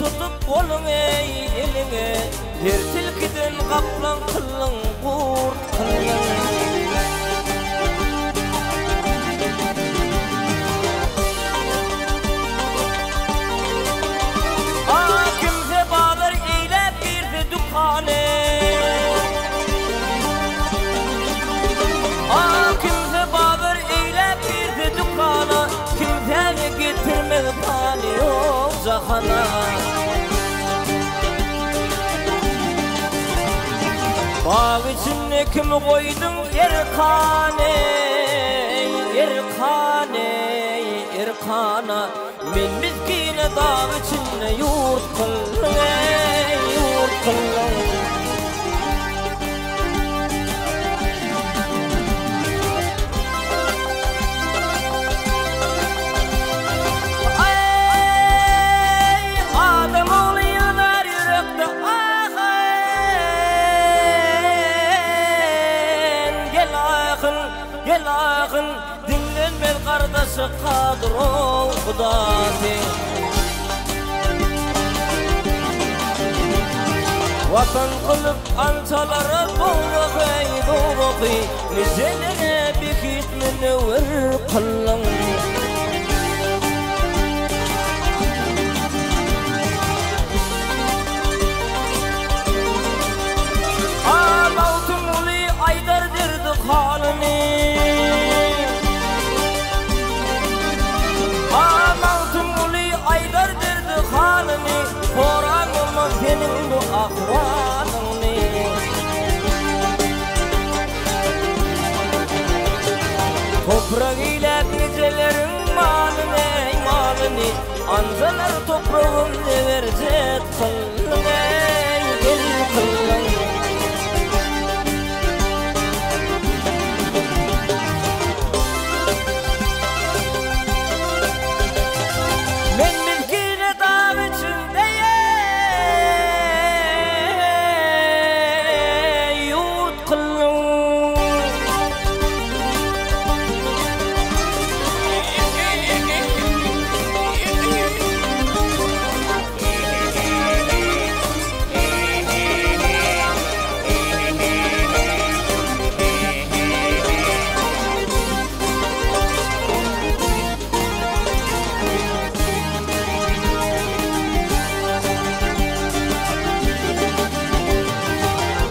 tutup olun ey eline, her tilkiden kaplan kılın, kurt kılın. Kimse bağlar eylep girdi dükkane, kimse bağlar eylep girdi dükkana, kimseni getirmedi pani yok zahana. Bağ içine kimi koydun erkane, erkane, erkana, men miskine dağ içine yurt kılın, yurt kılın. Gel ağın dinlenmel kardeşi kadro kudati. Vatan kılıp ançalara doğruqi, nicelerine bir hitmini ver kılın. Mavtum uli aydar dirdi halini, Koran olmaz senin bu ahvalını. Toprak ile gecelerin malını, malını, anzalar toprağın verecek kılın, gel kılın.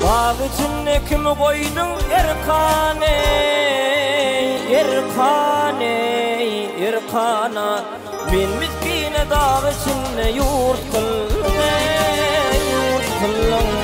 Bağ içine kimi koydun erkane, erkane, erkana, men miskine dağ içine yurt kılın, yurt kılın.